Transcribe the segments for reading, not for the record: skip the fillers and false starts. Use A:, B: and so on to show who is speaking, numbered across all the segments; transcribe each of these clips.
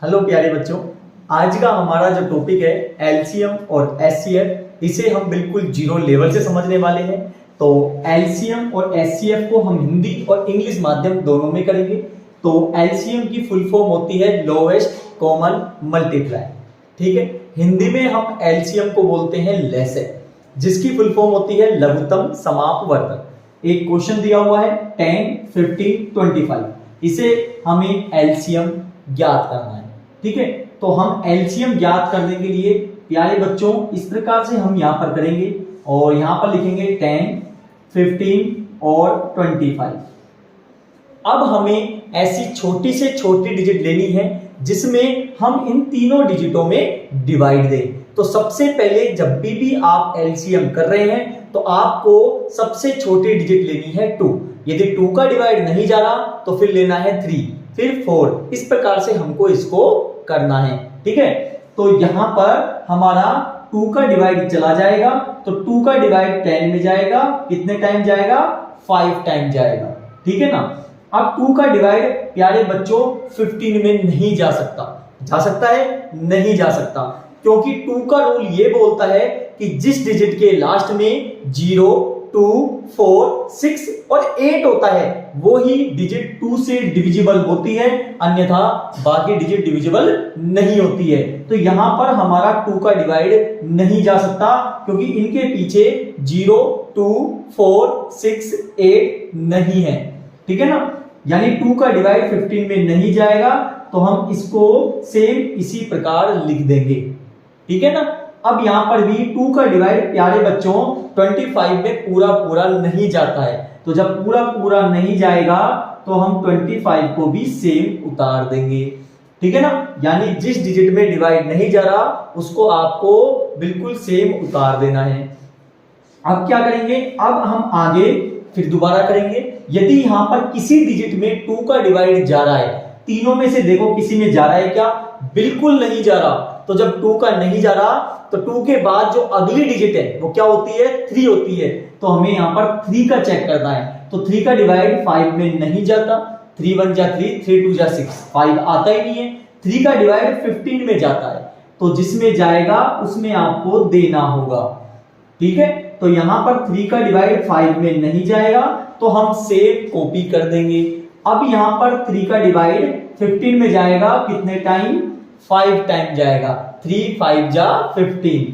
A: Hello प्यारे बच्चों, आज का हमारा जो टॉपिक है एलसीएम और एचसीएफ, इसे हम बिल्कुल जीरो लेवल से समझने वाले हैं। तो एलसीएम और एचसीएफ को हम हिंदी और इंग्लिश माध्यम दोनों में करेंगे। तो एलसीएम की फुल फॉर्म होती है लोवेस्ट कॉमन मल्टीप्लाई। ठीक है, हिंदी में हम एलसीएम को बोलते हैं लेसेट, जिसकी फुल फॉर्म होती है लघुत्तम समापवर्तक। एक क्वेश्चन दिया हुआ है 10, 15, 25, इसे हमें एलसीएम ज्ञात करना है। ठीक है, तो हम एलसीएम ज्ञात करने के लिए प्यारे बच्चों इस प्रकार से हम यहां पर करेंगे और यहां पर लिखेंगे 10, 15 और 25। अब हमें ऐसी छोटी से छोटी डिजिट लेनी है जिसमें हम इन तीनों डिजिटों में डिवाइड दें। तो सबसे पहले जब भी आप एलसीएम कर रहे हैं तो आपको सबसे छोटी डिजिट लेनी है 2। यदि 2 का डिवाइड नहीं जा रहा तो फिर लेना है 3, फिर 4। इस प्रकार से हमको इसको करना है। ठीक है, तो यहां पर हमारा 2 का डिवाइड चला जाएगा, तो 2 का डिवाइड 10 में जाएगा। कितने टाइम जाएगा? 5 टाइम जाएगा। ठीक है ना। अब 2 का डिवाइड प्यारे बच्चों 15 में नहीं जा सकता। जा सकता है? नहीं जा सकता, क्योंकि 2 का रूल ये बोलता है कि जिस डिजिट के लास्ट में 0, 2, 4, 6 और 8 होता है वो ही डिजिट 2 से डिविजिबल होती है, अन्यथा बाकी डिजिट डिविजिबल नहीं होती है। तो यहां पर हमारा 2 का डिवाइड नहीं जा सकता, क्योंकि इनके पीछे 0, 2, 4, 6, 8 नहीं है। ठीक है ना, यानी 2 का डिवाइड 15 में नहीं जाएगा, तो हम इसको सेम इसी प्रकार लिख देंगे। ठीक है ना। अब यहां पर भी 2 का डिवाइड प्यारे बच्चों 25 में पूरा पूरा नहीं जाता है। तो जब पूरा पूरा नहीं जाएगा तो हम 25 को भी सेम उतार देंगे। ठीक है ना, यानी जिस डिजिट में डिवाइड नहीं जा रहा उसको आपको बिल्कुल सेम उतार देना है। अब क्या करेंगे? अब हम आगे फिर दोबारा करेंगे। यदि यहां पर किसी डिजिट में 2 का डिवाइड जा रहा है, तीनों में से देखो किसी में जा रहा है क्या? बिल्कुल नहीं जा रहा। तो जब 2 का नहीं जा रहा तो 2 के बाद जो अगली डिजिट है वो क्या होती है? 3 होती है। तो हमें यहां पर 3 का चेक करना है। तो 3 का डिवाइड 5 में नहीं जाता। 3 1 जा 3, 3 2 जा 6, 5 आता ही नहीं है। 3 का डिवाइड 15 में जाता है, तो जिसमें जाएगा उसमें आपको देना होगा। ठीक है, तो यहां पर 3 का डिवाइड 5 में नहीं जाएगा, तो हम सेम कॉपी कर देंगे। अब यहां पर 3 का डिवाइड 15 में जाएगा, कितने टाइम? 5 टाइम जाएगा। 3 5 जा 15।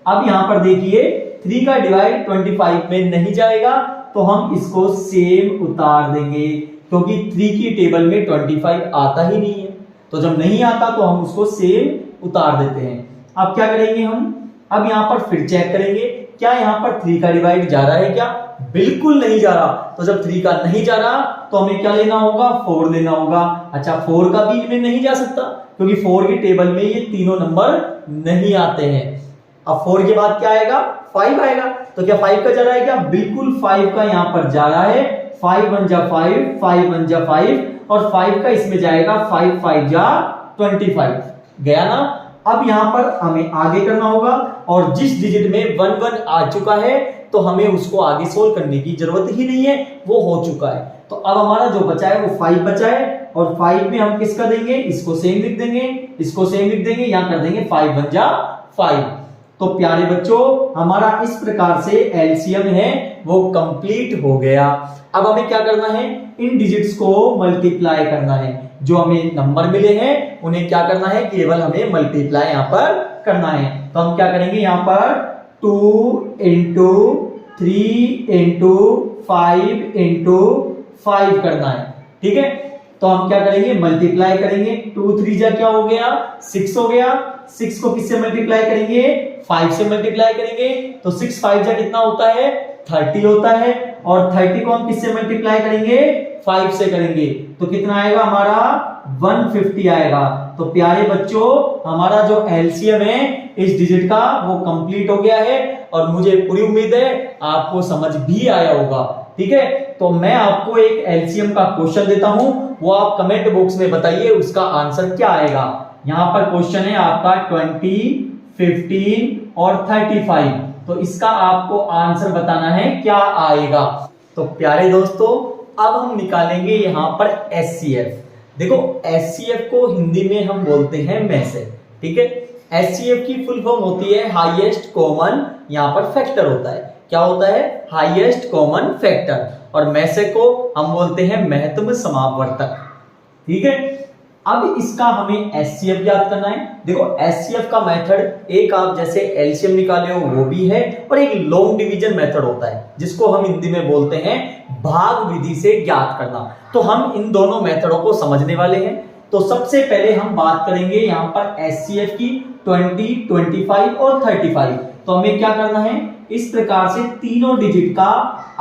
A: अब यहां पर देखिए 3 का डिवाइड 25 में नहीं जाएगा, तो हम इसको सेम उतार देंगे, क्योंकि 3 की टेबल में 25 आता ही नहीं है। तो जब नहीं आता तो हम उसको सेम उतार देते हैं। अब क्या करेंगे हम? अब यहां पर फिर चेक करेंगे, क्या यहां पर 3 का डिवाइड जा रहा है क्या? बिल्कुल नहीं जा रहा। तो जब 3 का नहीं जा रहा तो हमें क्या लेना होगा? 4 लेना होगा। अच्छा, 4 का भी इनमें नहीं जा सकता, क्योंकि 4 की टेबल में ये तीनों नंबर नहीं आते हैं। अब 4 के बाद क्या आएगा? 5 आएगा। तो क्या 5 का जा रहा है क्या? बिल्कुल 5 का यहां पर जा रहा है। 5 1 जा 5, 5 1 जा 5 और 5 का इसमें जाएगा 5 5 जा 25। गया ना। अब यहां पर हमें आगे करना होगा, और जिस डिजिट में 1 1 आ चुका है तो हमें उसको आगे सोल्व करने की जरूरत ही नहीं है, वो हो चुका है। तो अब हमारा जो बचा है वो 5 बचा है, और 5 में हम किसका देंगे? इसको सेम लिख देंगे, इसको सेम लिख देंगे, यहां कर देंगे 5 1 जा 5। तो प्यारे बच्चों हमारा इस प्रकार से एलसीएम है वो कंप्लीट हो गया। अब हमें क्या करना है? इन डिजिट्स को मल्टीप्लाई करना है। जो हमें नंबर मिले हैं उन्हें क्या करना है? केवल हमें मल्टीप्लाई यहां पर करना है। तो हम क्या करेंगे? यहां पर 2 इंटू 3 इंटू 5 इंटू 5 करना है। ठीक है, तो हम क्या करेंगे? मल्टीप्लाई करेंगे। 2 3 जा क्या हो गया? 6 हो गया। 6 को किससे मल्टीप्लाई करेंगे? 5 से मल्टीप्लाई करेंगे। तो 6 5 जा कितना होता है? 30 होता है। और 30 को हम किससे मल्टीप्लाई करेंगे? 5 से करेंगे। तो कितना आएगा हमारा? 150 आएगा। तो प्यारे बच्चों हमारा जो एलसीएम है इस डिजिट का वो कंप्लीट हो गया है, और मुझे पूरी उम्मीद है आपको समझ भी आया होगा। ठीक है, तो मैं आपको एक एलसीएम का क्वेश्चन देता हूं, वो आप कमेंट बॉक्स में बताइए उसका आंसर क्या आएगा। यहां पर क्वेश्चन है आपका 20, 15 और 35। तो इसका आपको आंसर बताना है क्या आएगा। तो प्यारे दोस्तों अब हम निकालेंगे यहां पर एचसीएफ। देखो एचसीएफ को हिंदी में हम बोलते हैं मैसे, ठीक है। एचसीएफ की फुल फॉर्म होती है हाईएस्ट कॉमन, यहाँ पर फैक्टर होता है। क्या होता है? Highest common factor. और मैसे को हम बोलते हैं महत्तम समापवर्तक, ठीक है। अब इसका हमें एचसीएफ याद करना है। देखो एचसीएफ का मेथड, एक आप जैसे एलसीएम निकाले हो वो भी है, और एक लॉन्ग डिवीजन मेथड होता है जिसको हम हिंदी में बोलते हैं भाग विधि से ज्ञात करना। तो हम इन दोनों मेथडों को समझने वाले हैं। तो सबसे पहले हम बात करेंगे यहाँ पर एचसीएफ की 20, 25 और 35। तो हमें क्या करना है, इस प्रकार से तीनों डिजिट का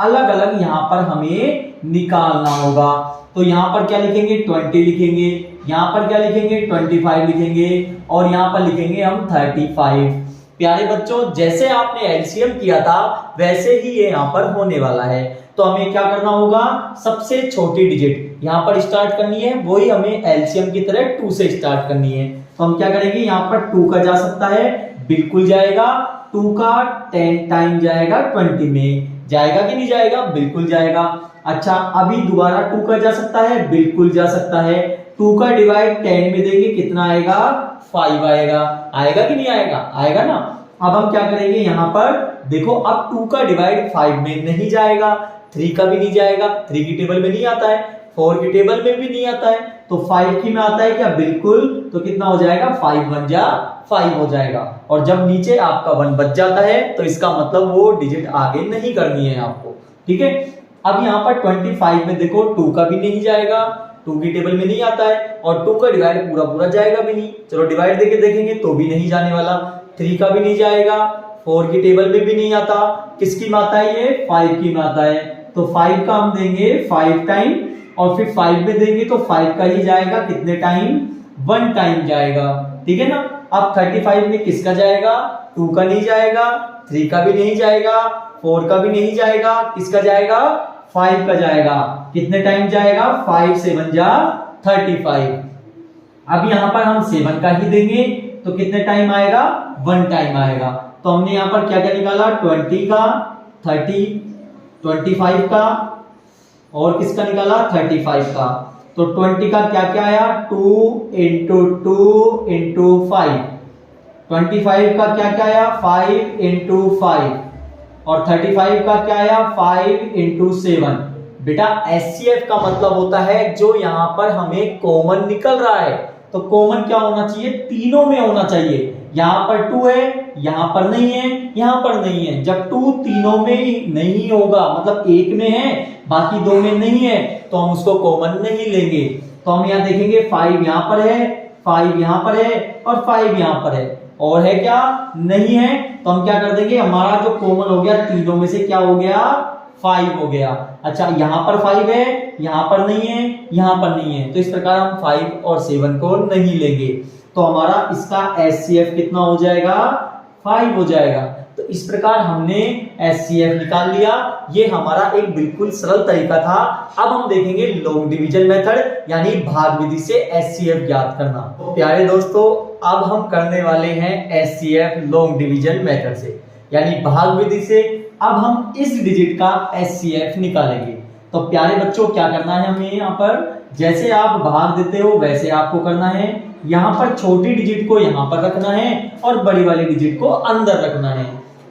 A: अलग अलग यहाँ पर हमें निकालना होगा। तो यहाँ पर क्या लिखेंगे? 20 लिखेंगे, यहाँ पर क्या लिखेंगे? 25 लिखेंगे, और यहाँ पर लिखेंगे हम 35। प्यारे बच्चों, जैसे आपने एलसीएम किया था वैसे ही ये यहाँ पर होने वाला है। तो हमें क्या करना होगा, सबसे छोटी डिजिट यहाँ पर स्टार्ट करनी है, वही हमें एलसीएम की तरह 2 से स्टार्ट करनी है। तो हम क्या करेंगे, यहाँ पर 2 का जा सकता है, बिल्कुल जाएगा। 2 का 10 टाइम जाएगा 20 में, जाएगा कि नहीं जाएगा? बिल्कुल जाएगा। अच्छा, अभी दोबारा 2 का जा सकता है, बिल्कुल जा सकता है। 2 का डिवाइड 10 में देंगे, कितना आएगा? 5 आएगा। आएगा कि नहीं आएगा? आएगा ना। अब हम क्या करेंगे, यहाँ पर देखो, अब 2 का डिवाइड 5 में नहीं जाएगा, 3 का भी नहीं जाएगा, 3 की टेबल में नहीं आता है, 4 की टेबल में भी नहीं आता है, तो 5 की में आता है क्या? बिल्कुल। तो कितना हो जाएगा? 5 1 जा 5 हो जाएगा। और जब नीचे आपका 1 बच जाता है तो इसका मतलब वो डिजिट आगे नहीं करनी है आपको, ठीक है। अब यहाँ पर 25 में देखो 2 का भी नहीं जाएगा, 2 की टेबल में नहीं आता है, और 2 का डिवाइड पूरा पूरा जाएगा भी नहीं। चलो डिवाइड देके देखेंगे तो भी नहीं जाने वाला। 3 का भी नहीं जाएगा, 4 की टेबल में भी नहीं आता। किसकी माता है ये? 5 की माता है। तो 5 का हम देंगे 5 टाइम, और फिर 5 में देंगे तो 5 का ही जाएगा, कितने टाइम? 1 टाइम जाएगा, ठीक है ना। अब 35 में किसका जाएगा? 2 का नहीं जाएगा, 3 का भी नहीं जाएगा, 4 का भी नहीं जाएगा, किसका जाएगा? 5 का जाएगा। कितने टाइम जाएगा? 5 7 जा 35। अब यहाँ पर हम 7 का ही देंगे तो कितने टाइम आएगा? 1 टाइम आएगा। तो हमने यहाँ पर क्या क्या निकाला? 20 का, 30, 25 का, और किसका निकाला? 35 का। तो 20 का क्या क्या आया? 2 into 2 into 5। 25 का क्या क्या आया? 5 into 5। और 35 का क्या आया? 5 into 7। बेटा एचसीएफ का मतलब होता है जो यहाँ पर हमें कॉमन निकल रहा है। तो कॉमन क्या होना चाहिए? तीनों में होना चाहिए। यहाँ पर 2 है, यहाँ पर नहीं है, यहाँ पर नहीं है। जब 2 तीनों में नहीं होगा, मतलब एक में है बाकी 2 में नहीं है, तो हम उसको कॉमन नहीं लेंगे। तो हम यहाँ देखेंगे 5 यहाँ पर है, 5 यहाँ पर है, और 5 यहाँ पर है। और है क्या? नहीं है। तो हम क्या कर देंगे, हमारा जो कॉमन हो गया तीनों में से क्या हो गया? 5 हो गया। अच्छा, यहाँ पर 5 है, यहाँ पर नहीं है, यहाँ पर नहीं है, तो इस प्रकार हम 5 और 7 को नहीं लेंगे। तो हमारा इसका एचसीएफ कितना हो जाएगा? 5 हो जाएगा। तो इस प्रकार हमने एचसीएफ निकाल लिया। ये हमारा एक बिल्कुल सरल तरीका था। अब हम देखेंगे लॉन्ग डिवीजन मेथड, यानी भाग विधि से एचसीएफ ज्ञात करना। तो प्यारे दोस्तों, अब हम करने वाले हैं एचसीएफ लॉन्ग डिवीजन मेथड से, यानी भाग विधि से। अब हम इस डिजिट का एचसीएफ निकालेंगे। तो प्यारे बच्चों, क्या करना है हमें यहाँ पर? जैसे आप भाग देते हो वैसे आपको करना है। यहाँ पर छोटी डिजिट को यहाँ पर रखना है और बड़ी वाली डिजिट को अंदर रखना है।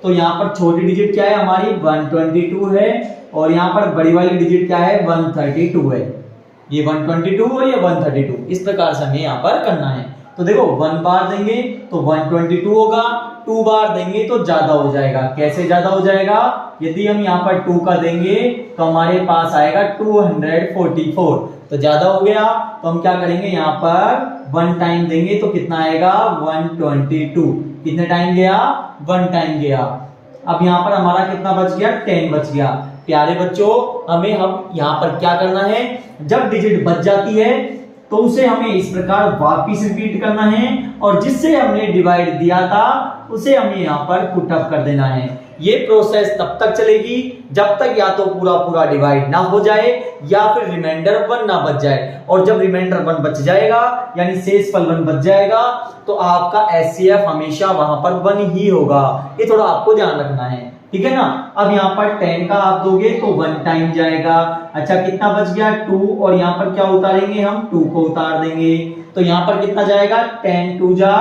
A: तो यहाँ पर छोटी डिजिट क्या है हमारी? 122 है, और यहाँ पर बड़ी वाली डिजिट क्या है? 132 है। ये 122 और ये 132, इस प्रकार से हमें यहाँ पर करना है। तो देखो 1 बार देंगे तो 122 होगा, 2 बार देंगे तो ज्यादा हो जाएगा। कैसे ज्यादा हो जाएगा? यदि हम यहाँ पर 2 का देंगे तो हमारे पास आएगा 244, तो ज्यादा हो गया। तो हम क्या करेंगे, यहाँ पर 1 टाइम देंगे तो कितना आएगा? 122। कितने टाइम गया? 1 टाइम गया। अब यहाँ पर हमारा कितना बच गया? 10 बच गया। प्यारे बच्चों, हमें हम यहाँ पर क्या करना है, जब डिजिट बच जाती है तो उसे हमें इस प्रकार वापिस रिपीट करना है, और जिससे हमने डिवाइड दिया था उसे हमें यहाँ पर पुट अप कर देना है। ये प्रोसेस तब तक चलेगी जब तक या तो पूरा पूरा डिवाइड ना हो जाए या फिर रिमाइंडर 1 ना बच जाए। और जब रिमाइंडर 1 बच जाएगा, यानी शेषफल 1 बच जाएगा, तो आपका एचसीएफ हमेशा वहां पर 1 ही होगा। ये थोड़ा आपको ध्यान रखना है। ठीक है ना। अब यहाँ पर 10 का आप दोगे तो 1 टाइम जाएगा। अच्छा कितना बच गया 2, और यहाँ पर क्या उतारेंगे हम 2 को उतार देंगे, तो यहाँ पर कितना जाएगा 10 2 जा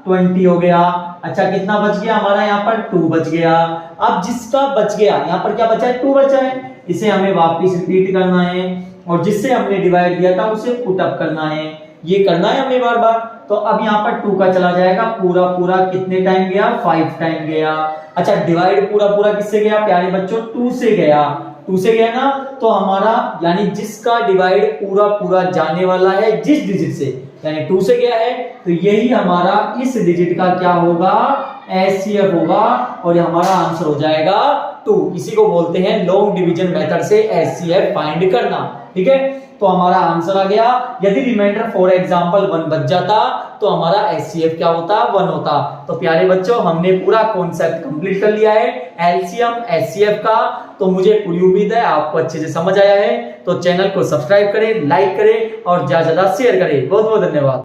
A: 20 हो गया। अच्छा कितना बच गया हमारा यहाँ पर 2 बच गया। अब जिसका बच गया यहाँ पर क्या बचा है 2 बचा है, इसे हमें वापस रिपीट करना है और जिससे हमने डिवाइड दिया था उसे पुट अप करना है, ये करना है हमें बार बार। तो अब यहाँ पर 2 का चला जाएगा पूरा पूरा, कितने टाइम गया 5 टाइम गया। अच्छा डिवाइड पूरा पूरा किससे गया प्यारे बच्चों 2 से गया, 2 से गया ना, तो हमारा यानी जिसका डिवाइड पूरा पूरा जाने वाला है जिस डिजिट से, यानी 2 से गया है, तो यही हमारा इस डिजिट का क्या होगा एचसीएफ होगा और हमारा आंसर हो जाएगा 2। इसी को बोलते हैं लॉन्ग डिवीजन मेथड से एचसीएफ फाइंड करना। ठीक है, तो हमारा आंसर आ गया। यदि रिमाइंडर फॉर एग्जांपल 1 बच जाता तो हमारा एचसीएफ क्या होता 1 होता। तो प्यारे बच्चों हमने पूरा कॉन्सेप्ट कंप्लीट कर लिया है एलसीएम एचसीएफ का। तो मुझे पूरी उम्मीद है आपको अच्छे से समझ आया है। तो चैनल को सब्सक्राइब करें, लाइक करें और ज्यादा से ज्यादा शेयर करें। बहुत बहुत धन्यवाद।